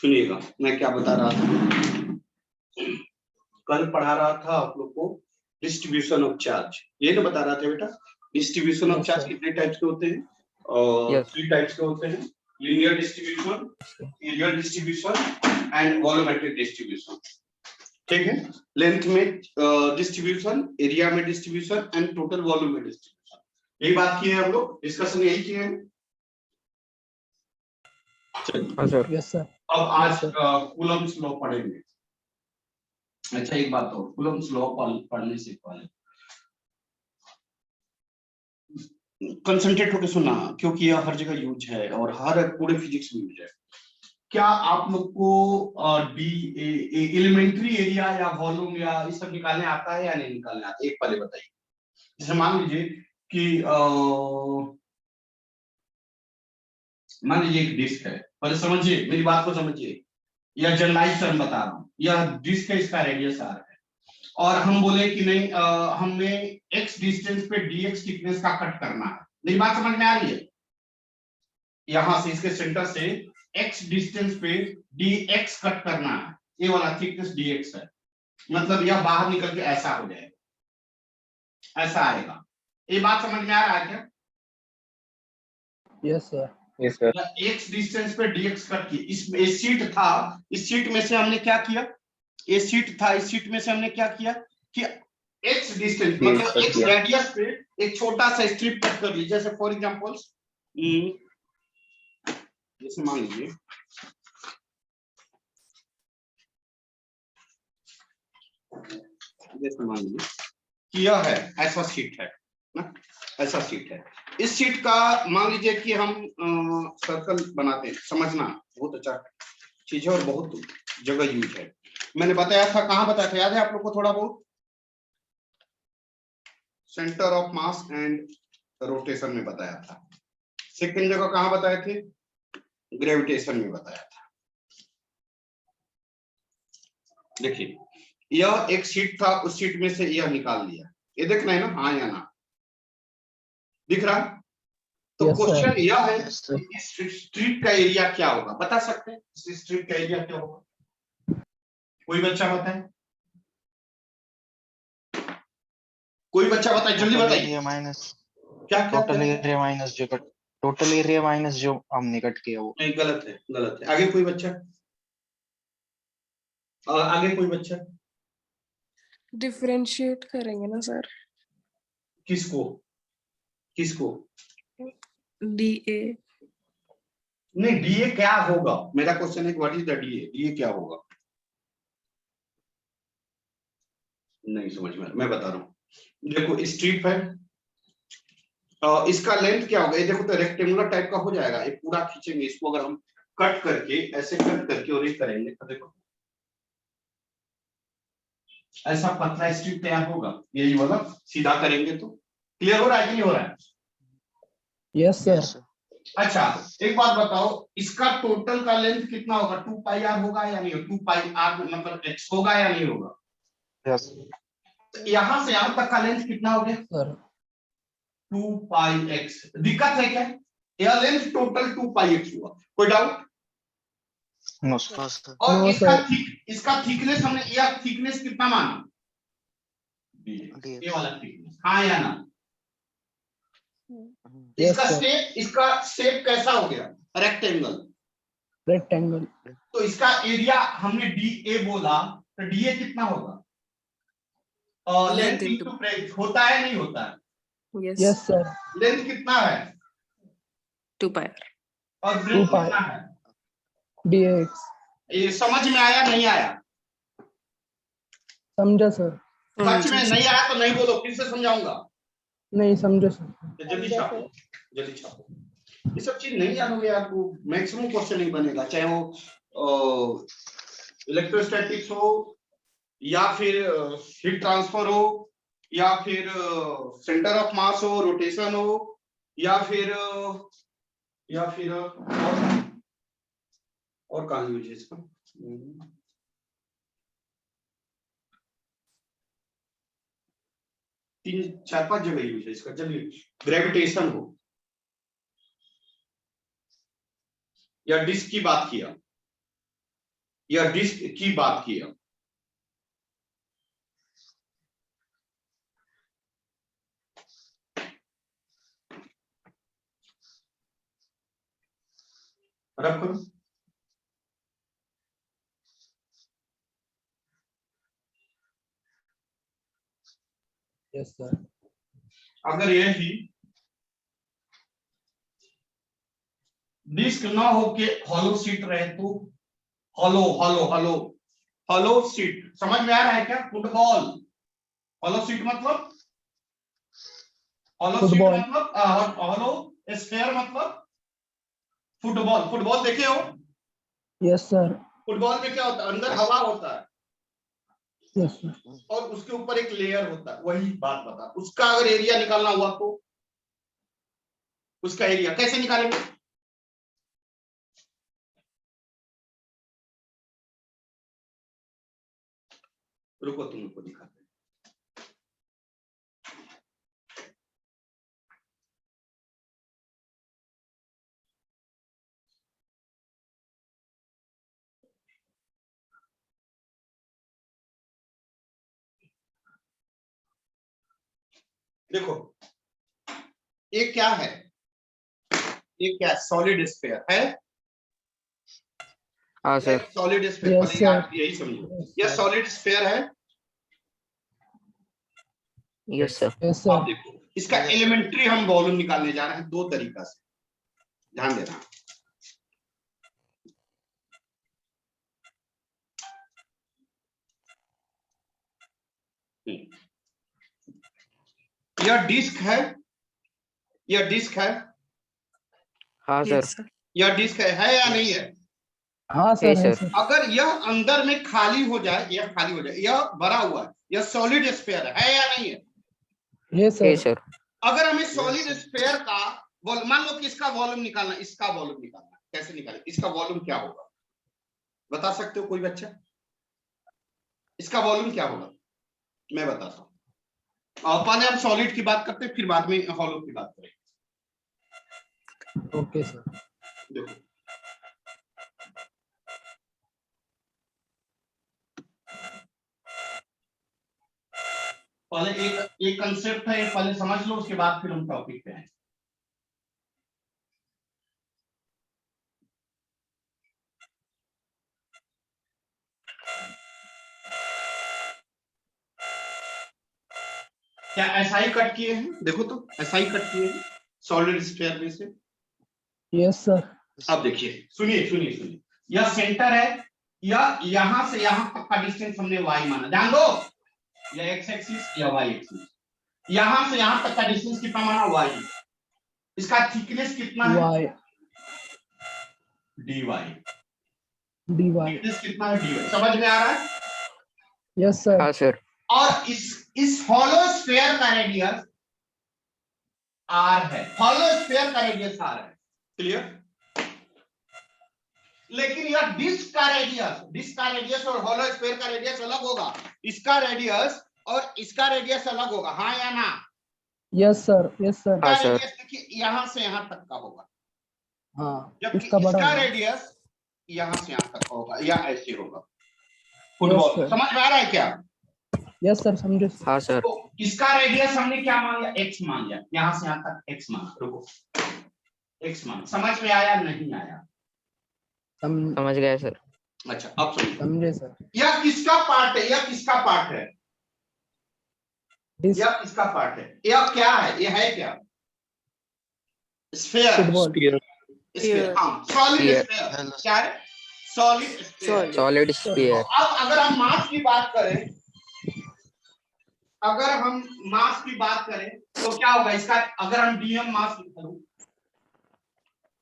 सुनिएगा मैं क्या बता रहा था। कल पढ़ा रहा था आप लोग को डिस्ट्रीब्यूशन ऑफ चार्ज, ये ना बता रहा था बेटा। डिस्ट्रीब्यूशन ऑफ चार्ज कितने टाइप्स के होते हैं? और 3 टाइप्स के होते हैं, linear distribution, areal distribution and volumetric distribution. ठीक है, लेंथ में डिस्ट्रीब्यूशन, एरिया में डिस्ट्रीब्यूशन एंड टोटल वॉल्यूम में डिस्ट्रीब्यूशन, यही बात की है हम लोग, डिस्कशन यही किए हैं। Yes sir. अब आज कूलम्ब्स लॉ पढ़ेंगे। अच्छा एक बात तो, कूलम्ब्स लॉ पढ़ने से पहले कंसंट्रेट होकर सुनना, क्योंकि यह हर जगह यूज है और हर पूरे फिजिक्स में यूज है। क्या आप लोग को एलिमेंट्री एरिया या वॉल्यूम या ये सब निकालने आता है या नहीं निकालने आता? एक पहले बताइए। जैसे मान लीजिए कि मान लीजिए एक डिस्क है, पहले समझिए मेरी बात को समझिए, यह जनरलाइज टर्म बता रहा हूं, यह डिस्क है, इसका रेडियस आर है और हम बोले कि नहीं हमने x डिस्टेंस पे dx थिकनेस का कट करना है। मेरी बात समझ में आ रही है? यहां से इसके सेंटर से x डिस्टेंस पे dx कट करना है, ये वाला थिकनेस dx है, मतलब यह बाहर निकल के ऐसा हो जाएगा, ऐसा आएगा। ये बात समझ में आ रहा है क्या? Yes sir. Yes sir. x distance पे dx कट की, इसमें शीट था, इस शीट में से हमने क्या किया, ये शीट था, इस शीट में से हमने क्या किया कि x डिस्टेंस मतलब x रेडियस पे एक छोटा सा स्ट्रिप कट कर लीजिए। जैसे फॉर एग्जांपल जैसे मान लीजिए कि यह है, ऐसा शीट है ना, ऐसा शीट है। इस शीट का मान लीजिए कि हम सर्कल बनाते हैं, समझना बहुत अच्छा चीज है और बहुत जगह यूज है। मैंने बताया था, कहां बताया था याद है आप लोग को थोड़ा बहुत? Centre of mass and rotation में बताया था। सेकंड जगह कहां बताए थे? ग्रेविटेशन में बताया था। देखिए यह एक शीट था, उस शीट में से यह निकाल लिया, ये देखना है ना, हाँ या ना, दिख रहा? तो क्वेश्चन यह है इस स्ट्रिप का एरिया क्या होगा, बता सकते हैं इस स्ट्रिप का एरिया क्या होगा? कोई बच्चा बताए, कोई बच्चा बताए, जल्दी बताइए। क्या टोटल एरिया माइनस जो टोटल एरिया माइनस जो हमने कट किया वो। नहीं, गलत है, गलत है। आगे कोई बच्चा, आगे कोई बच्चा? डिफरेंशिएट करेंगे ना सर? किसको किसको? डीए। नहीं, डीए क्या होगा, मेरा क्वेश्चन है what is the DA, DA क्या होगा? नहीं समझ में, मैं बता रहा हूँ। देखो स्ट्रिप है, इसका लेंथ क्या होगा, ये देखो तो रेक्टेंगुलर टाइप का हो जाएगा, ये पूरा खींचेंगे इसको, अगर हम कट करके ऐसे कट करके और ये करेंगे तो देखो ऐसा पतला स्ट्रिप तैयार होगा, यही वाला सीधा करेंगे तो। क्लियर हो रहा है कि नहीं हो रहा है? Yes sir. अच्छा एक बात बताओ, इसका टोटल का लेंथ कितना होगा? 2 पाई आर होगा या नहीं? 2 पाई आर मतलब x होगा या नहीं होगा? यस। यहां से यहां तक का लेंथ कितना हो गया सर? 2 पाई x। दिक्कत है क्या? यह लेंथ टोटल 2 पाई x हुआ, कोई डाउट? नो और No, इसका थिकनेस हमने, यह थिकनेस कितना माना? ये वाला थिकनेस, हाँ या ना? इसका शेप कैसा हो गया? रेक्टेंगल। रेक्टेंगल। तो इसका एरिया हमने डीए बोला, तो डीए कितना होगा? लेंथ इनटू ब्रेड्थ होता है नहीं होता है? Yes sir. लेंथ कितना है? 2 पाई और ब्रेड्थ कितना है? dx। ये समझ में आया नहीं आया? समझा सर। सच में नहीं आया तो नहीं बोलो, फिर से समझाऊंगा। नहीं समझे सर। जल्दी छापो, जल्दी छापो। ये सब चीज नहीं जानोगे आपको मैक्सिमम क्वेश्चन नहीं बनेगा, चाहे वो इलेक्ट्रोस्टैटिक्स हो या फिर हीट ट्रांसफर हो या फिर सेंटर ऑफ मास हो, रोटेशन हो या फिर और कहां यूज है इसका? 3-4-5 जगह यूज है इसका। चलिए ग्रेविटेशन हो या डिस्क की बात किया, या डिस्क की बात की हम। रब करो। Yes sir. अगर यही डिस्क ना होके हॉलो सीट रहे तो, hollow hollow hollow hollow seat समझ में आ रहा है क्या? फुटबॉल हॉलो सीट मतलब, हॉलो सीट फुटबॉल। मतलब हॉलो स्फीयर मतलब फुटबॉल। फुटबॉल देखे हो? Yes sir. फुटबॉल में क्या होता है? अंदर हवा होता है यस सर। और उसके ऊपर एक लेयर होता है। वही बात बता, उसका अगर एरिया निकालना हुआ तो उसका एरिया कैसे निकालेंगे? रुको तुमको दिखाते हैं। देखो ये क्या है? ये क्या सॉलिड स्फीयर है? हाँ sir. Solid sphere yes sir. यही समझो, यह सॉलिड स्फीयर है। Yes sir. यस अब सर। देखो इसका एलिमेंट्री हम वॉल्यूम निकालने जा रहे हैं दो तरीका से, ध्यान देना। यह डिस्क है, यह डिस्क है, हाँ सर। Yes, sir. यह डिस्क है या नहीं है? हाँ सर। है सर। सर। अगर यह अंदर में खाली हो जाए, यह खाली हो जाए, यह भरा हुआ है, यह सॉलिड स्फीयर है या नहीं है? है है सर। सर। अगर हमें सॉलिड स्फीयर का मान लो कि इसका वॉल्यूम निकालना, इसका वॉल्यूम निकालना, कैसे निकाले? इसका वॉल्यूम क्या होगा बता सकते हो कोई बच्चा? इसका वॉल्यूम क्या होगा? मैं बताता हूँ। पहले हम सॉलिड की बात करते हैं, फिर बाद में हॉलो की बात करेंगे। Okay sir. देखो पहले एक कंसेप्ट है, पहले समझ लो, उसके बाद फिर हम टॉपिक पे आए। क्या ऐसा ही कट किए हैं? देखो तो ऐसा ही कट किए हैं सॉलिड स्फीयर में से। Yes sir. अब देखिए, सुनिए सुनिए सुनिए, यह सेंटर है, या यहां से यहां तक का डिस्टेंस हमने y माना, ध्यान दो, यह x एक्सिस या y एक्सिस, यहां से यहां तक का डिस्टेंस कितना माना? y। इसका थिकनेस कितना है? Y. dy। D Y. Thickness कितना है? dy। समझ में आ रहा है? Yes sir. हाँ सर। और इस हॉलो स्फीयर का रेडियस r है, हॉलो स्फीयर का रेडियस r है, क्लियर? लेकिन यह डिस्क का रेडियस और हॉलो स्फीयर का रेडियस अलग होगा। इसका रेडियस और इसका रेडियस अलग होगा, हाँ या ना? Yes sir. Yes sir. हाँ इसका सर। रेडियस देखिए यहां से यहां तक का होगा, हाँ जबकि इसका बड़ा इसका होगा। रेडियस यहां से यहां तक का होगा, या ऐसे होगा। Yes football sir. समझ में आ रहा है क्या? यस सर समझे सर। हाँ सर। तो इसका रेडियस हमने क्या मान लिया? x मान लिया, यहां से यहां तक x मान, रुको x मान। समझ में आया नहीं आया? समझ गए सर। अच्छा अब समझिए, समझे सर। यह किसका पार्ट है? यह किसका पार्ट है? डिस्क। यह किसका पार्ट है? यह क्या है? यह है क्या? स्फीयर। फुटबॉल। Sphere, Sphere. हाँ सॉलिड Sphere. स्फीयर। क्या है? Solid sphere. Solid. Solid sphere. अब अगर हम मास की बात करें, अगर हम मास की बात करें तो क्या होगा इसका? अगर हम डीएम मास करूं,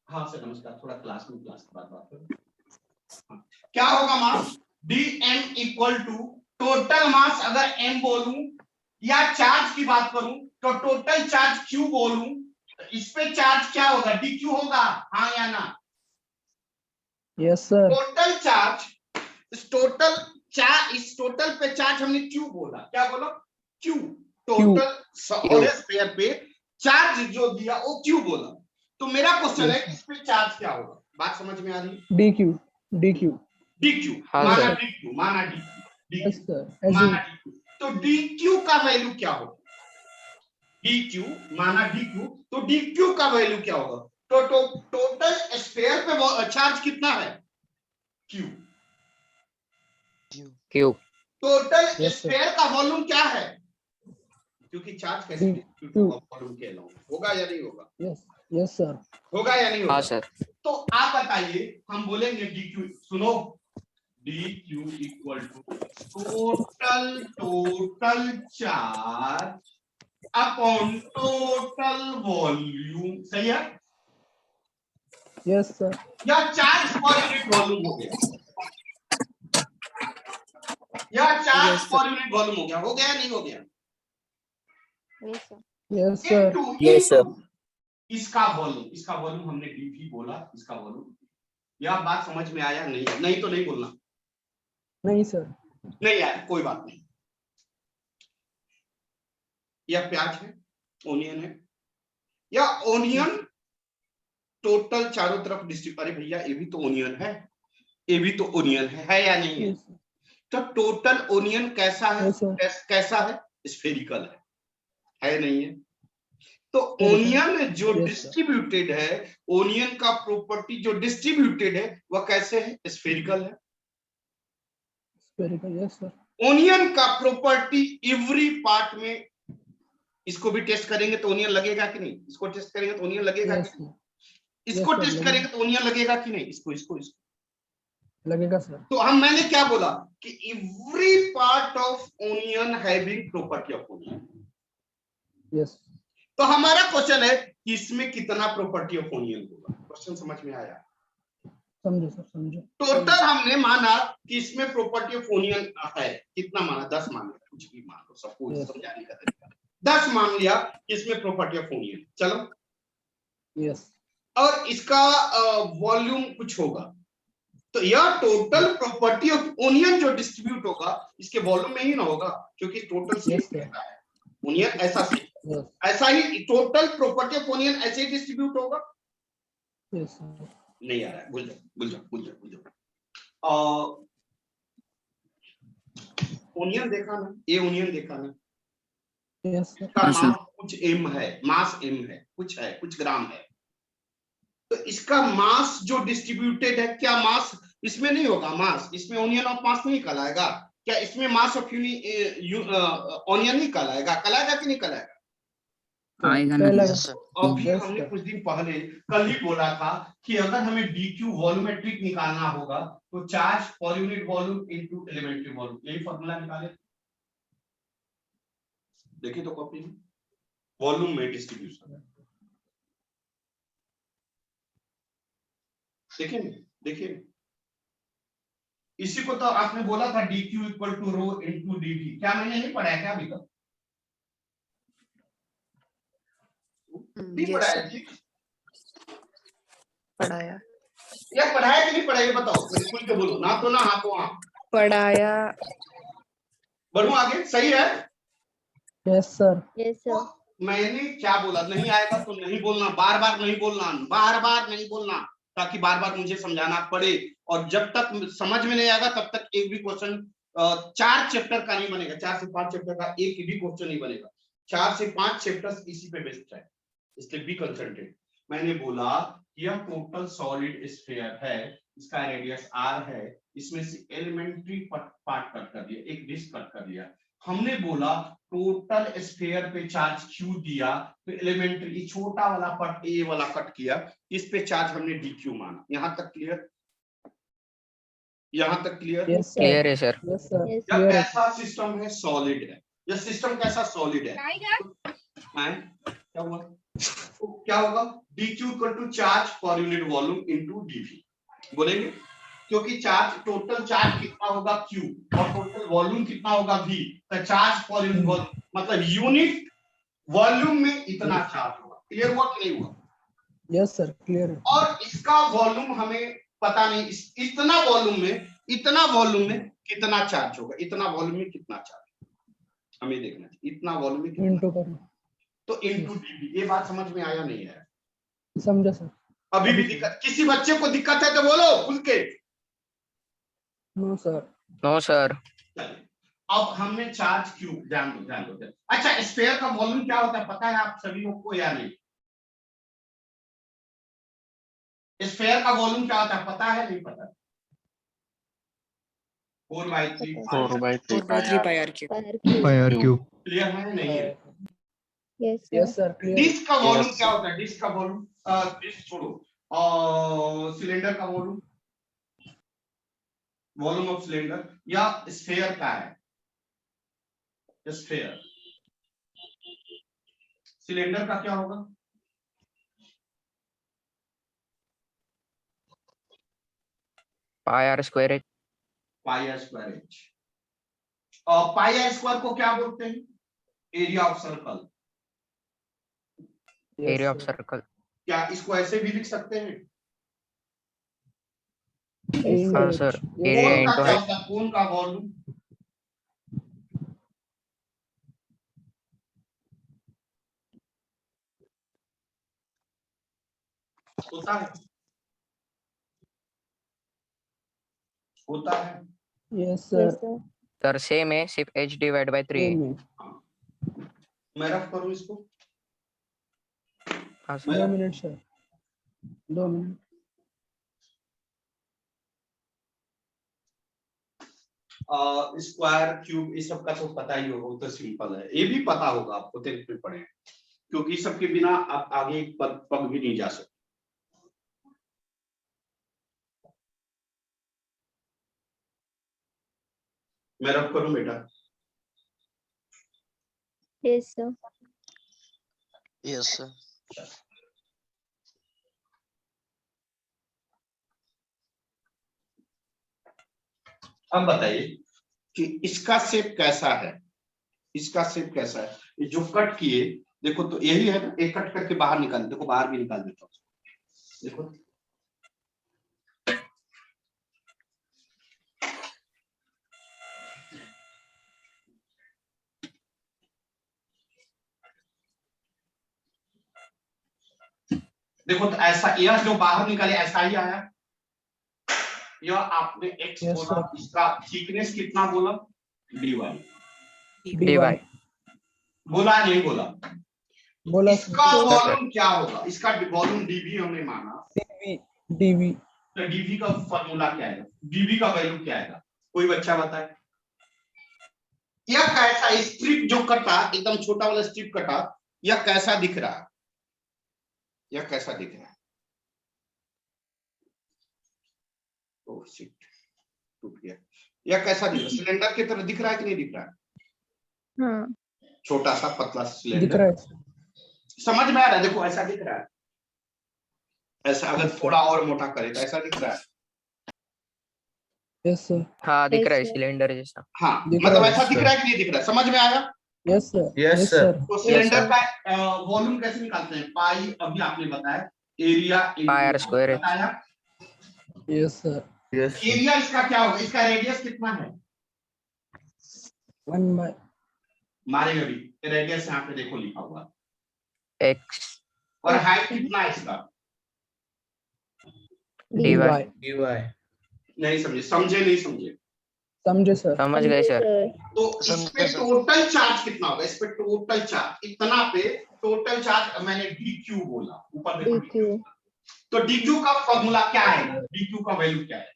हाँ सर नमस्कार, थोड़ा क्लास की बात करूं, हाँ। क्या होगा mass? DM equal to total mass, अगर एम बोलूं, या चार्ज की बात करूं तो टोटल चार्ज क्यू बोलूं, तो इस पे चार्ज क्या होगा? डी क्यू होगा, हाँ या ना? Yes sir. टोटल चार्ज, इस टोटल पे चार्ज हमने क्यू बोला, क्या बोला? क्यू। टोटल सॉलिड स्फीयर पे चार्ज जो दिया वो क्यू बोला। तो मेरा क्वेश्चन है इस पे चार्ज क्या होगा? बात समझ में आ रही है? D Q. D Q. DQ हाँ, माना सर। DQ माना DQ Yes, sir. Assume. माना DQ, तो DQ का वैल्यू क्या होगा? DQ माना DQ, तो DQ का वैल्यू क्या होगा? तो टोटल स्फीयर पे चार्ज कितना है? Q। Cube. Total Yes, sir. Sphere का वॉल्यूम क्या है? क्योंकि चार्ज कैसे D- डिस्ट्रीब्यूट होगा वॉल्यूम के अलावा, होगा या नहीं होगा? Yes. Yes, sir. होगा या नहीं होगा? हाँ सर। तो आप बताइए, हम बोलेंगे DQ, सुनो, DQ equal to total charge upon total volume, सही है? Yes, sir. या चार्ज पर यूनिट वॉल्यूम हो गया, या चार्ज Yes, sir. पर यूनिट वॉल्यूम हो गया या नहीं हो गया? Yes, sir. इनटू इसका वॉल्यूम हमने डीवी बोला, इसका वॉल्यूम। यह बात समझ में आया? नहीं, नहीं तो नहीं बोलना, नहीं सर। नहीं आया, कोई बात नहीं। यह प्याज है, ओनियन है, या ओनियन टोटल चारों तरफ डिस्ट्रीब्यूट, अरे भैया ये भी तो ओनियन है, ये भी तो ओनियन है या नहीं है? Yes, sir. तो टोटल ओनियन कैसा है? Yes, sir. कैसा है? स्फेरिकल है नहीं है? तो Spherical. ओनियन जो Yes, sir. डिस्ट्रीब्यूटेड है, ओनियन का प्रॉपर्टी जो डिस्ट्रीब्यूटेड है वह कैसे है? स्फेरिकल है। Spherical. Yes, sir. ओनियन का प्रॉपर्टी एवरी पार्ट में, इसको भी टेस्ट करेंगे तो ओनियन लगेगा कि नहीं? इसको टेस्ट करेंगे तो ओनियन लगेगा Yes, कि नहीं? sir. इसको Yes, sir, टेस्ट लगेगा। करेंगे तो ओनियन लगेगा कि नहीं? इसको लगेगा सर। तो मैंने क्या बोला कि every part of onion having property of onion. Yes. तो हमारा क्वेश्चन है कि इसमें कितना प्रॉपर्टी ऑफ ओनियन होगा? क्वेश्चन समझ में आया? समझे सर, समझे। टोटल हमने माना कि इसमें प्रॉपर्टी ऑफ ओनियन है, कितना माना? 10 मान लिया, कुछ भी मान लो, सपोज Yes. समझाने का तरीका 10 मान लिया कि इसमें प्रॉपर्टी ऑफ ओनियन। चलो, यस। और इसका वॉल्यूम कुछ होगा, तो यह टोटल प्रॉपर्टी ऑफ ओनियन जो डिस्ट्रीब्यूट होगा इसके वॉल्यूम में ही ना होगा, क्योंकि टोटल Yes, sir. है ओनियन ऐसा से यस। ऐसा ही टोटल प्रॉपर्टी ऑफ ओनियन ऐसे ही डिस्ट्रीब्यूट होगा। Yes sir. नहीं आ रहा है, भूल जाओ। ओनियन देखा ना, ये ओनियन देखा ना, यस सर। इसका मास कुछ एम है, मास एम है, कुछ ग्राम है। तो इसका मास जो डिस्ट्रीब्यूटेड है, क्या मास इसमें नहीं होगा? मास इसमें ओनियन ऑफ मास नहीं कहलाएगा क्या? इसमें मास ऑफ ओनियन नहीं कहलाएगा? कि नहीं कहलाएगा? आएगा ना। अभी हमने कुछ दिन पहले कल ही बोला था कि अगर हमें DQ वॉल्यूमेट्रिक निकालना होगा तो चार्ज पर unit volume into elementary volume, यही फॉर्मूला निकाले। देखिए तो कॉपी में वॉल्यूम में डिस्ट्रीब्यूशन देखिए इसी को तो आपने बोला था DQ equal to rho into DV। क्या मैंने नहीं पढ़ाया क्या अभी तक? Yes, sir. जी पढ़ाया या पढ़ाया कि नहीं पढ़ाया बताओ, खुल के बोलो, ना तो ना हाँ तो हाँ। पढ़ाया। बढ़ू आगे, सही है? Yes sir. तो मैंने क्या बोला, नहीं आएगा तो नहीं बोलना, बार बार नहीं बोलना, ताकि बार बार मुझे समझाना पड़े। और जब तक समझ में नहीं आएगा तब तक एक भी क्वेश्चन 4 चैप्टर का नहीं बनेगा, 4 से 5 चैप्टर का एक भी क्वेश्चन नहीं बनेगा। 4 से 5 चैप्टर्स इसी पे बेस्ड है, इसलिए बी कंसंट्रेट। मैंने बोला यह टोटल सॉलिड स्फीयर है, इसका रेडियस r है, इसमें से एलिमेंट्री पार्ट कट कर दिया, एक डिस्क कट कर दिया। हमने बोला टोटल स्फीयर पे चार्ज q दिया, तो एलिमेंट्री छोटा वाला पार्ट a वाला कट किया, इस पे चार्ज हमने dq माना। यहां तक क्लियर? यहां तक क्लियर? Yes sir. क्लियर है सर। Yes sir. जब ऐसा सिस्टम है, सॉलिड है, यह सिस्टम कैसा? सॉलिड है। क्या हुआ? तो क्या होगा? dq इक्वल टू चार्ज पर यूनिट वॉल्यूम इनटू dv बोलेंगे, क्योंकि चार्ज टोटल चार्ज कितना होगा q और टोटल वॉल्यूम कितना होगा v, तो चार्ज पर यूनिट वॉल्यूम मतलब यूनिट वॉल्यूम में इतना चार्ज होगा। क्लियर हुआ कि नहीं हुआ? यस सर, क्लियर है। और इसका वॉल्यूम हमें पता नहीं, इतना वॉल्यूम में कितना चार्ज होगा, इतना वॉल्यूम में कितना चार्ज हमें देखना है, इतना वॉल्यूम में कितना, इनटू करना। तो इनटू dv। ये बात समझ में आया नहीं है? समझे सर। अभी भी दिक्कत? किसी बच्चे को दिक्कत है तो बोलो खुल के। No sir. No sir. चलिए, अब हमने चार्ज क्यूब, ध्यान दो ध्यान दो। अच्छा, स्फीयर का वॉल्यूम क्या होता है पता है आप सभी लोग को या नहीं? स्फीयर का वॉल्यूम क्या होता है पता है नहीं पता? 4/3 4 by 3 4 by 3 pi r r cube. Pi cube. Clear है नहीं है? Yes sir clear. डिस्क का वॉल्यूम Yes, क्या sir. होता है? डिस्क का वॉल्यूम, डिस्क छोड़ो, सिलेंडर का वॉल्यूम, वॉल्यूम ऑफ सिलेंडर, या स्फीयर का है? स्फीयर, सिलेंडर का क्या होगा? Pi R square H. Pi R square H. और पाई आर स्क्वायर को क्या बोलते हैं? Area of circle. Area of circle. क्या इसको ऐसे भी लिख सकते हैं? हाँ सर, एरिया कोण का इंटू क्या हाइट। होता है? कोण का वॉल्यूम? होता है, होता है। Yes sir. सर सेम है, सिर्फ h डिवाइड बाय 3 है। मैं रफ करूं इसको? हाँ मैं 2 sir. Minute sir, 2 minute. Square cube ये सब का तो पता ही होगा, वो तो सिंपल है। ये भी पता होगा आपको, 10th में पढ़े हैं, क्योंकि सबके बिना आप आगे एक पग भी नहीं जा सकते। मैं रफ करूं बेटा? Yes, sir. Yes, sir. अब बताइए कि इसका शेप कैसा है? इसका शेप कैसा है? ये जो कट किए, देखो तो यही है ना, एक कट करके बाहर निकाल, देखो बाहर भी निकाल देता हूँ, देखो। देखो तो ऐसा, यह जो बाहर निकाले ऐसा ही आया। यह आपने x Yes, बोला, sir. इसका थिकनेस कितना बोला? dy dy बोला नहीं बोला? बोला इसका Yes, वॉल्यूम क्या होगा? इसका वॉल्यूम dv हमने माना, dv तो dv का फॉर्मूला क्या है? dv का वैल्यू क्या है? कोई बच्चा बताए। यह कैसा स्ट्रिप जो कटा, एकदम छोटा वाला स्ट्रिप कटा, यह कैसा दिख रहा है? यह कैसा दिख रहा है? ओह शिट, टूट गया। यह कैसा दिख रहा है? सिलेंडर की तरह दिख रहा है कि नहीं दिख रहा है? हाँ, छोटा सा पतला सा दिख सिलेंडर, रहा है। समझ में आ रहा है? देखो ऐसा दिख रहा है, ऐसा अगर थोड़ा और मोटा करे तो ऐसा दिख रहा है। Yes sir. हाँ दिख रहा है, Yes, sir. सिलेंडर जैसा। हाँ, दिख मतलब रहा है, ऐसा दिख sir. रहा है कि नहीं दिख रहा है? समझ में आया? Yes sir. Yes, yes sir. Sir. तो Yes, सिलेंडर sir. का वॉल्यूम कैसे निकालते हैं? पाई, अभी आपने बताया, area pi R square H. बताया। Yes sir. Yes, sir. Area इसका क्या होगा? इसका रेडियस कितना है? 1 by मारेंगे अभी, रेडियस यहाँ पे देखो लिखा हुआ, x और हाइट कितना है इसका? dy। dy. नहीं समझे? समझे नहीं समझे? समझे सर। समझ गए सर। तो इस पे टोटल चार्ज कितना होगा? इस पे टोटल चार्ज इतना, पे टोटल चार्ज मैंने dq बोला, ऊपर देखो DQ. dq। तो dq का फॉर्मूला क्या है? dq का वैल्यू क्या है?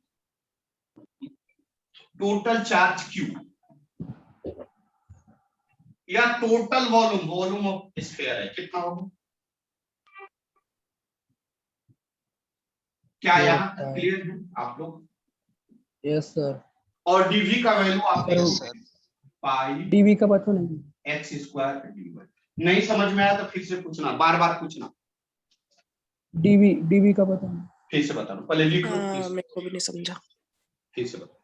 टोटल चार्ज q या total volume, volume of sphere है, कितना होगा? क्या यहाँ तक क्लियर है आप लोग? Yes sir. और dv का वैल्यू आप Sir, देखोगे, पाई dv का पता नहीं। X square dy। नहीं समझ में आया तो फिर से पूछना, बार बार पूछना। dv का पता नहीं। फिर से बता दो, पहले लिख लो, हाँ, मेरे को भी नहीं समझा। फिर से बता।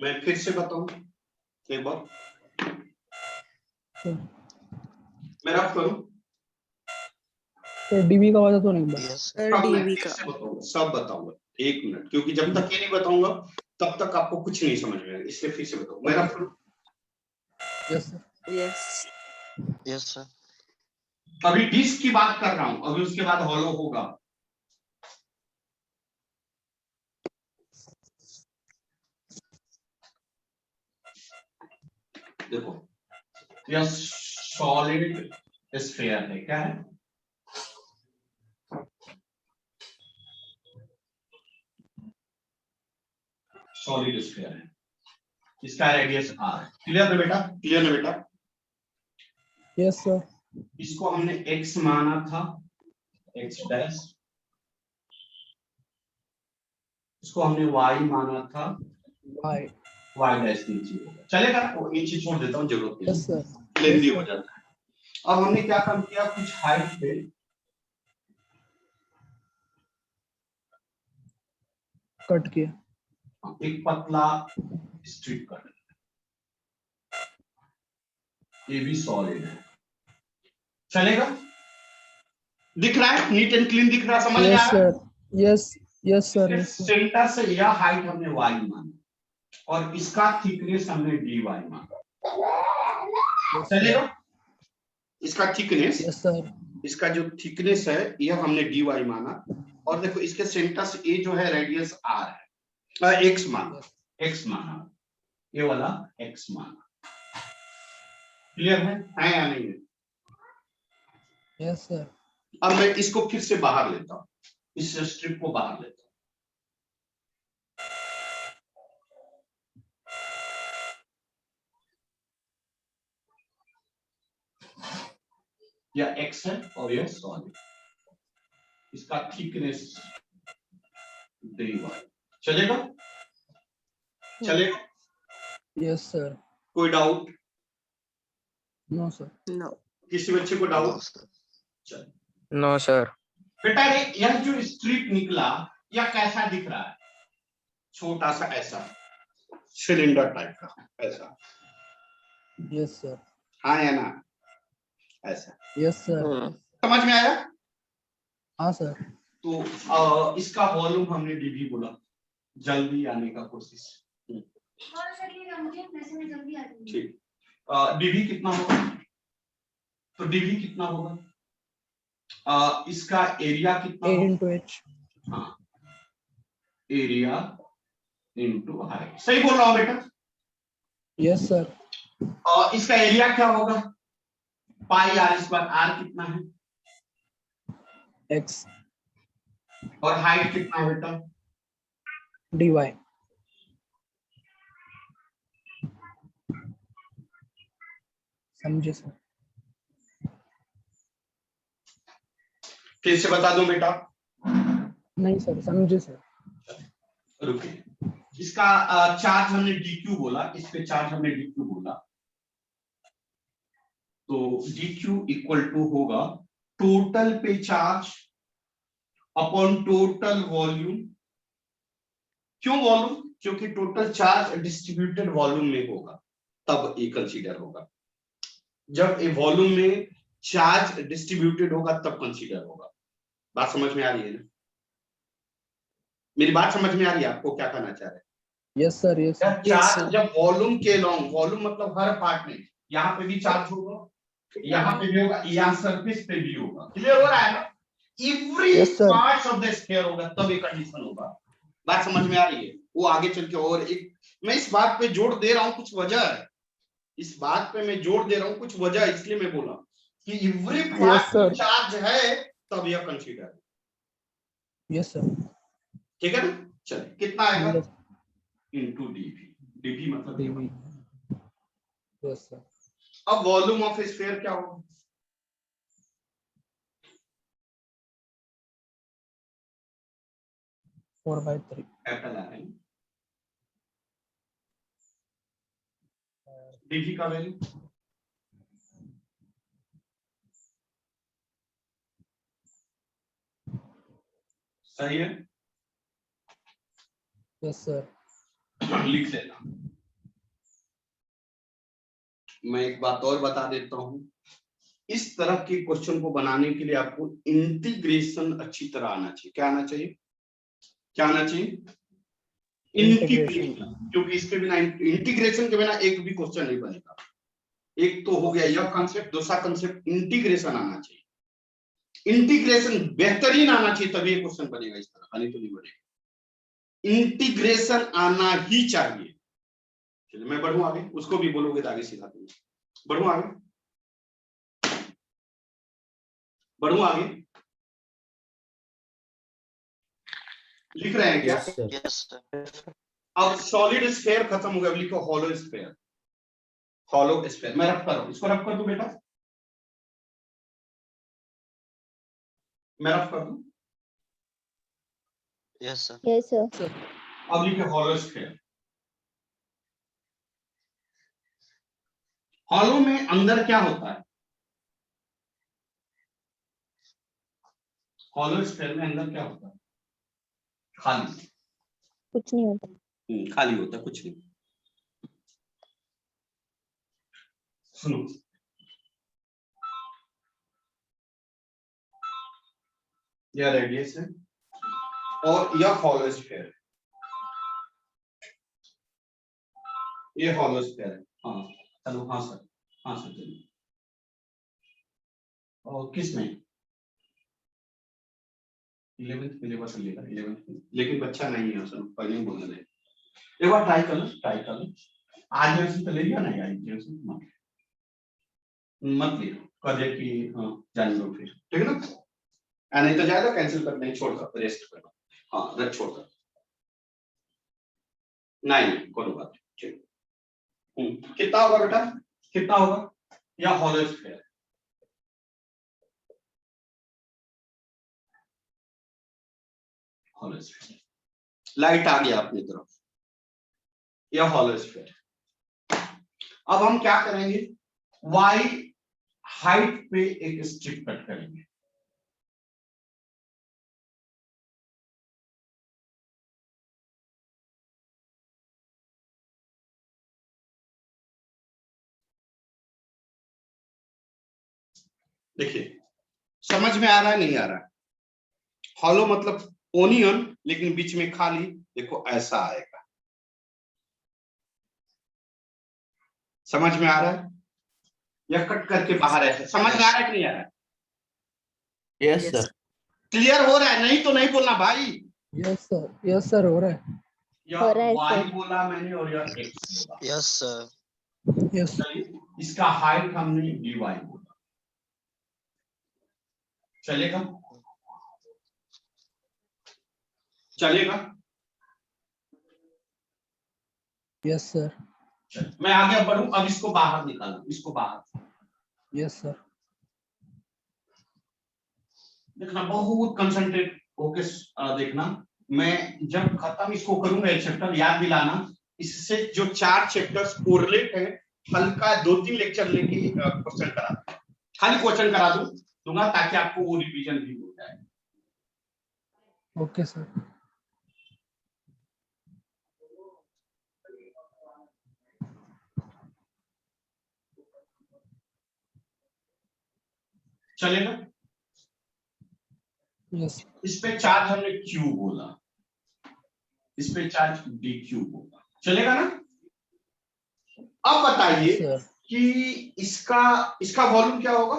मैं फिर से बताऊं एक बार, सर मैं रफ करूं? तो डीवी का वाला तो नहीं बस। यस सर सब मैं डीवी फिर का से बताऊंगा, सब बताऊंगा, 1 मिनट, क्योंकि जब तक ये नहीं बताऊंगा तब तक आपको कुछ नहीं समझ में आएगा, इसलिए फिर से बताऊं। मैं रफ करूं? Yes sir. Yes yes sir अभी डिस्क की बात कर रहा हूं, अभी उसके बाद हॉलो होगा। देखो यह सॉलिड स्फीयर है, क्या है? सॉलिड स्फीयर है, इसका रेडियस आर। क्लियर है बेटा? क्लियर है बेटा? Yes sir. इसको हमने x माना था, x डैश, इसको हमने y माना था, वाई। y डैश नीचे होगा, चलेगा? वो नीचे छोड़ देता हूँ, जरूरत नहीं, यस सर। लेंदी हो जाता है। अब हमने क्या काम किया, कुछ हाइट पे कट किया। एक पतला स्ट्रिप कर, ये भी सॉलिड है, चलेगा? दिख रहा है? नीट एंड क्लीन दिख रहा है? समझ में यस आ रहा है? सर। Yes yes sir. इसके यस सर। सेंटर से यह हाइट हमने y माना और इसका थिकनेस हमने dy माना, चलेगा? इसका थिकनेस, यस सर। इसका जो थिकनेस है यह हमने dy माना, और देखो इसके सेंटर से ये जो है रेडियस r है, x माना, x माना, ये वाला x माना। क्लियर है या नहीं है? Yes sir. अब मैं इसको फिर से बाहर लेता हूं, इस स्ट्रिप को बाहर लेता हूं, यह x है और यह सॉलिड, इसका थिकनेस dy, चलेगा? चलेगा? Yes sir. कोई डाउट? No sir. नो किसी बच्चे को नो डाउट? सर चल No, sir. बेटा, यह जो स्ट्रिप निकला यह कैसा दिख रहा है? छोटा सा ऐसा सिलेंडर टाइप का, ऐसा, यस सर। हाँ या ना? ऐसा यस सर। समझ में आया? हाँ सर। तो इसका वॉल्यूम हमने डीवी बोला, जल्दी आने का कोशिश, ठीक। डीवी कितना होगा? तो डीवी कितना होगा? इसका एरिया कितना ए होगा? Into H. हाँ, एरिया इंटू हाइट, सही बोल रहा हूँ बेटा? Yes sir. इसका एरिया क्या होगा? पाई आर स्क्वायर, आर कितना है? एक्स। और हाइट कितना है बेटा? D Y. समझे सर? फिर से बता दूं बेटा? नहीं सर, समझे सर। रुकिए, इसका चार्ज हमने dq बोला, इस पे चार्ज हमने dq बोला, तो dq इक्वल टू होगा टोटल पे चार्ज अपॉन टोटल वॉल्यूम। क्यों वॉल्यूम? क्योंकि टोटल चार्ज डिस्ट्रीब्यूटेड वॉल्यूम में होगा तब ये कंसीडर होगा, जब ये वॉल्यूम में चार्ज डिस्ट्रीब्यूटेड होगा तब कंसीडर होगा। बात समझ में आ रही है ना? मेरी बात समझ में आ रही है? आपको क्या कहना चाह रहे हैं? Yes sir. Yes sir. Charge जब वॉल्यूम के लॉन्ग, वॉल्यूम मतलब हर पार्ट में, यहाँ पे भी चार्ज होगा, यहाँ पे भी होगा, यहाँ सरफेस पे भी होगा, क्लियर हो रहा है ना? Every Yes, sir. Parts of the sphere होगा तब ये कंडीशन होगा। बात समझ में आ रही है? वो आगे चल के, और एक मैं इस बात पे जोर दे रहा हूँ, कुछ वजह है, इस बात पे मैं जोर दे रहा हूँ, कुछ वजह है, इसलिए मैं बोला कि एवरी पार्ट sir. में चार्ज है तब यह कंसीडर, यस सर। ठीक है ना? चलिए, कितना आएगा? यस इनटू डीवी, डीवी मतलब डीवी। ये। Yes sir. अब वॉल्यूम ऑफ स्फीयर क्या होगा? Four by three. कैपिटल आ रहे हैं, डीवी का वैल्यू सही है? Yes sir. लिख लेना। मैं एक बात और बता देता हूं, इस तरह के क्वेश्चन को बनाने के लिए आपको इंटीग्रेशन अच्छी तरह आना चाहिए। क्या आना चाहिए? क्या आना चाहिए? इंटीग्रेशन, क्योंकि इसके बिना, इंटीग्रेशन के बिना एक भी क्वेश्चन नहीं बनेगा। एक तो हो गया यह कंसेप्ट, दूसरा कंसेप्ट इंटीग्रेशन आना चाहिए। इंटीग्रेशन बेहतरीन आना चाहिए, तभी ये क्वेश्चन बनेगा इस तरह, नहीं तो नहीं बनेगा। इंटीग्रेशन आना ही चाहिए। चलिए मैं बढ़ूं आगे, उसको भी बोलोगे तो आगे सिखा दूंगा। बढ़ूं आगे, बढ़ूं आगे, लिख रहे हैं क्या? Yes sir. अब सॉलिड स्फीयर खत्म हो गया, अब लिखो हॉलो स्फीयर। हॉलो स्फीयर मैं रफ कर रहा हूं, इसको रफ कर दूं बेटा, मैं रफ कर दूं। Yes sir. Yes, sir. अब लिखे हॉलो स्फीयर। हॉलो में अंदर क्या होता है? हॉलो स्फीयर में अंदर क्या होता है? खाली। कुछ नहीं होता। खाली होता है, कुछ नहीं। सुनो, यह रेडियस है और यह हॉलो स्फीयर है, ये हॉलो स्फीयर है। हाँ चलो, हाँ सर, हाँ सर चलिए। और किस में 11th सिलेबस लेगा 11th, लेकिन बच्चा नहीं है सर, पहले ही बोलने दे। एक बार ट्राई कर लो, ट्राई कर लो। आज जैसे तो ले लिया ना यार, जैसे मत लियो, कर दे कि हाँ जान लो फिर, ठीक है ना? नहीं तो जाएगा कैंसिल कर, नहीं छोड़कर रेस्ट करना। हाँ रख छोड़कर, नहीं कोई बात नहीं, ठीक। कितना होगा बेटा, कितना होगा? या hollow sphere, hollow sphere. Light आ गया अपनी तरफ, यह हॉलो स्फीयर। अब हम क्या करेंगे, वाई हाइट पे एक स्ट्रिप कट करेंगे। देखिए समझ में आ रहा है नहीं आ रहा है? हॉलो मतलब ओनियन, लेकिन बीच में खाली, देखो ऐसा आएगा। समझ में आ रहा है? यह कट करके बाहर ऐसा, समझ में आ रहा है कि नहीं आ रहा है? Yes sir. क्लियर हो रहा है? नहीं तो नहीं बोलना भाई। यस सर हो रहा है। हो रहा यह है वाई सर। बोला मैंने और यह एक्स बोला। Yes sir. यस चलिए इसका हाइट हमने dy बोला, चलेगा? चलेगा? Yes sir. चल, मैं आगे बढ़ूं, अब इसको बाहर निकालू, इसको बाहर। Yes sir. देखना, बहुत कंसंट्रेट होके देखना। मैं जब खत्म इसको करूंगा एक चैप्टर, याद दिलाना, इससे जो 4 चैप्टर्स कोरिलेट है, हल्का 2-3 लेक्चर लेके क्वेश्चन करा, खाली क्वेश्चन करा दूंगा, ताकि आपको वो रिवीजन भी हो जाए। Okay sir. चलेगा? यस इस पे चार्ज हमने Q बोला, इस पे चार्ज dQ बोला, चलेगा ना? अब बताइए सर। कि इसका वॉल्यूम क्या होगा?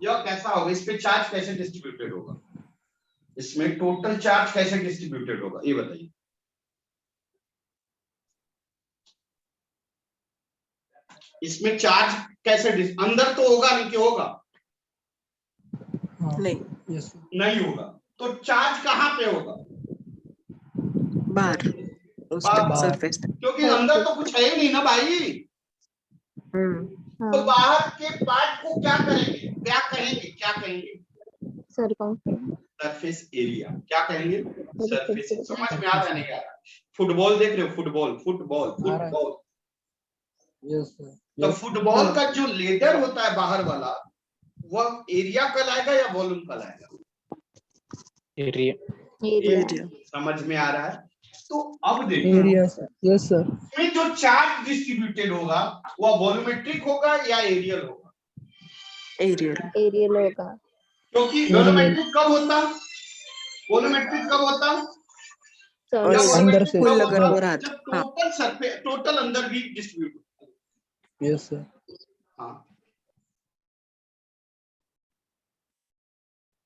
यह कैसा होगा? इस पे चार्ज कैसे डिस्ट्रीब्यूटेड होगा? इसमें टोटल चार्ज कैसे डिस्ट्रीब्यूटेड होगा, ये बताइए। इसमें चार्ज कैसे अंदर तो होगा नहीं कि होगा? हाँ नहीं, यस नहीं होगा, तो चार्ज कहाँ पे होगा? बाहर उस बाहर। सरफेस पे। क्योंकि अंदर तो कुछ है ही नहीं ना भाई। तो हाँ बाहर के पार्ट को क्या करेंगे, क्या कहेंगे, क्या कहेंगे? सरकमफ्रेंस। Surface area. क्या कहेंगे? सरफेस। Surface समझ में आ रहा है नहीं आ रहा? फुटबॉल देख रहे हो, फुटबॉल फुटबॉल आ रहा है। फुटबॉल। Yes sir. तो फुटबॉल का जो लेदर होता है बाहर वाला, वह एरिया कहलाएगा या वॉल्यूम कहलाएगा? एरिया। एरिया। एरिया। समझ में आ रहा है? तो अब देखो area sir. Yes sir. इसमें जो चार्ज डिस्ट्रीब्यूटेड होगा वह वॉल्यूमेट्रिक होगा या एरियल होगा? Aerial. एरियल होगा। क्योंकि Aerial. वॉल्यूमेट्रिक कब होता, वॉल्यूमेट्रिक कब होता और या सॉलिड अंदर वॉल्यूमेट्रिक से कब full अगर होता हो रहा जब तो हाँ टोटल सरफेस टोटल अंदर भी डिस्ट्रीब्यूट होता है। Yes sir. हाँ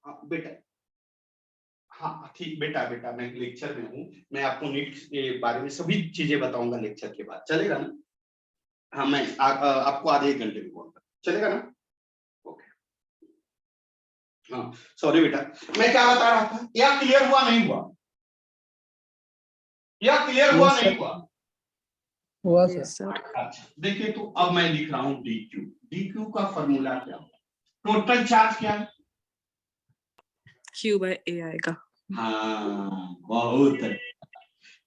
हाँ बेटा, हाँ ठीक बेटा, बेटा मैं लेक्चर में हूँ, मैं आपको नीट के बारे में सभी चीजें बताऊंगा लेक्चर के बाद, चलेगा ना? हाँ मैं आपको आधे एक घंटे में कॉल कर, चलेगा ना? ओके हाँ सॉरी बेटा, मैं क्या बता रहा था, या क्लियर हुआ नहीं हुआ, या क्लियर हुआ Yes नहीं sir. हुआ? हुआ sir. yes sir. अच्छा देखिए, तो अब मैं लिख रहा हूँ dq, dq का फॉर्मूला क्या होगा, टोटल चार्ज क्या है? Q by A आएगा। हाँ बहुत अच्छा।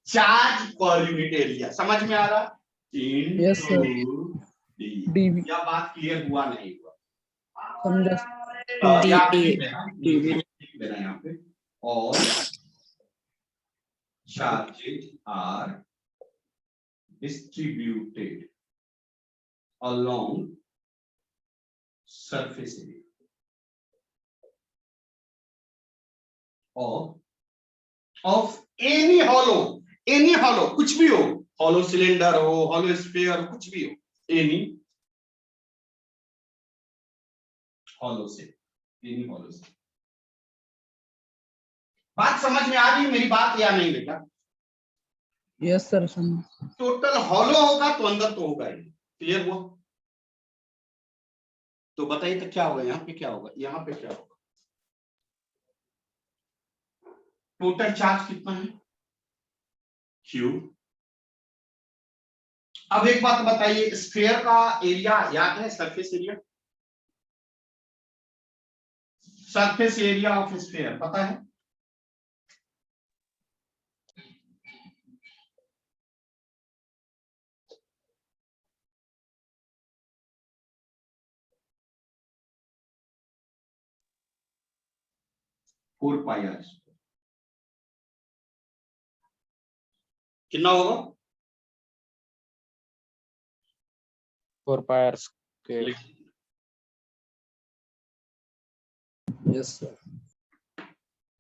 चार्ज पर यूनिट एरिया समझ में आ रहा? Yes sir. D, DV. या बात क्लियर हुआ नहीं हुआ? समझा। D या A लिख देना, DV लिख देना यहाँ पे, और charges are distributed along surface area of any hollow, कुछ भी हो, hollow cylinder हो, hollow sphere, कुछ भी हो, any hollow से बात समझ में आ रही है मेरी बात या नहीं बेटा? Yes sir. समझ। टोटल हॉलो होगा तो अंदर तो होगा ही, क्लियर हुआ? तो बताइए तो क्या होगा, यहाँ पे क्या होगा, यहाँ पे क्या होगा? टोटल चार्ज कितना है? Q। अब एक बात बताइए, स्फीयर का एरिया याद है? Surface area, surface area of sphere पता है? फोर पाई आर, कितना होगा? 4 pi r square. Yes sir.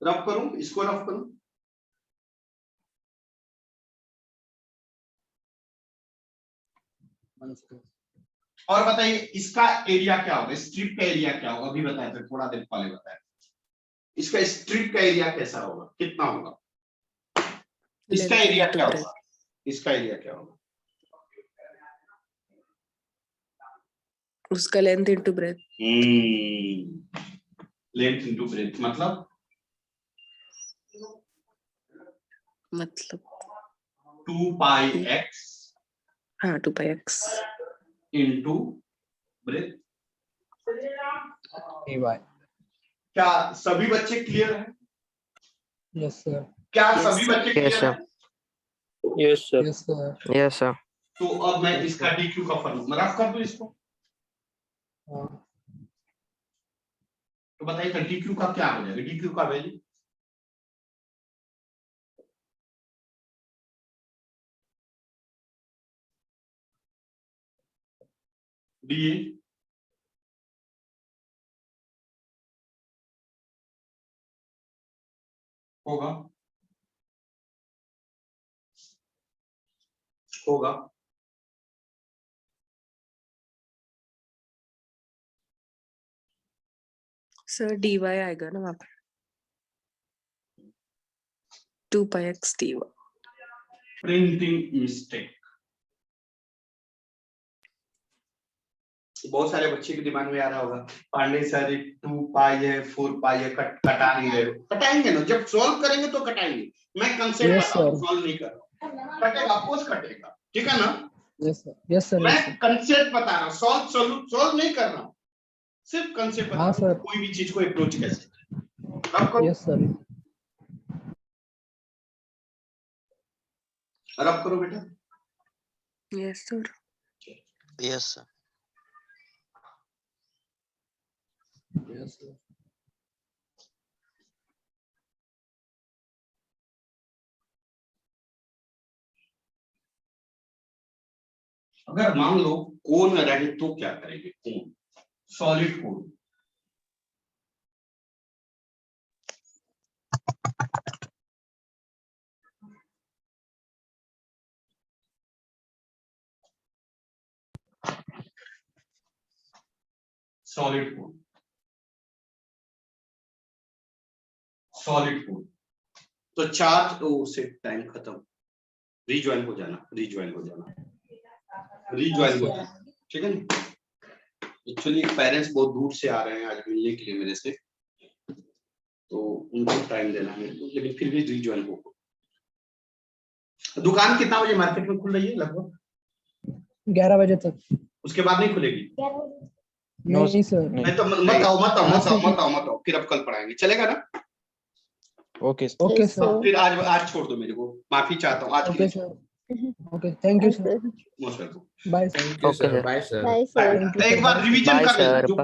Rough करूं, इसको रफ करूं? और बताइए इसका एरिया क्या होगा, स्ट्रिप का एरिया क्या होगा? अभी बताया था, थोड़ा देर पहले बताया। इसका स्ट्रिप का एरिया कैसा होगा, कितना होगा? इसका length एरिया into क्या breadth होगा? इसका एरिया क्या होगा? उसका length into breadth length into breadth मतलब 2 पाई x हाँ 2 pi x into breadth. AY. क्या सभी बच्चे क्लियर हैं? Yes sir. क्या Yes, सभी sir. बच्चे Yes, क्लियर sir. हैं? Yes, sir. Yes sir. Yes, sir. तो अब मैं इसका dq का फॉर्मूला रफ कर दूं इसको, हाँ। तो बताइए तो dq का क्या हो जाएगा? dq का वैल्यू dA होगा होगा सर dy आएगा ना वहाँ पे 2 pi x dy printing mistake. बहुत सारे बच्चे के दिमाग में आ रहा होगा, पांडे सर 2 पाई है 4 पाई है, कटा नहीं रहे हो। कटाएंगे ना, जब सॉल्व करेंगे तो कटाएंगे, मैं कंसेप्ट Yes, बता रहा हूं, sir. सॉल्व नहीं कर रहा हूं। कटेगा, ऑफकोर्स कटेगा, ठीक है ना? Yes sir. Yes sir. मैं Yes sir. कंसेप्ट बता रहा हूं, सॉल्व नहीं कर रहा हूं, सिर्फ कंसेप्ट बता हाँ रहा हूं, सर। कोई भी चीज को अप्रोच कैसे करें। रब करो, Yes sir. रब करो बेटा। yes sir Yes, sir. Yes sir. अगर मान लो कोन रहे तो क्या करेंगे? Cone, solid cone. Solid cone, solid cone. तो चार्ज से टाइम खत्म, रिज्वाइन हो जाना, रिज्वाइन हो जाना, रिज्वाइन हो जाना, ठीक है ना। एक्चुअली पेरेंट्स बहुत दूर से आ रहे हैं आज मिलने के लिए मेरे से, तो उनको टाइम देना है, लेकिन फिर भी रिज्वाइन हो। दुकान कितना बजे मार्केट में खुल रही है? लगभग 11 बजे तक। उसके बाद नहीं खुलेगी? नहीं सर। नहीं तो मत आओ, फिर अब कल पढ़ाएंगे, चलेगा ना? Okay okay sir. फिर आज छोड़ दो मेरे को, माफी चाहता हूँ आज के ओके लिए। Sir. Okay, thank you sir. Most welcome. Bye Thank you, Okay, sir. sir. Bye, sir. Bye sir. Thank you, एक sir. बार रिवीजन Bye, कर लेना sir. जो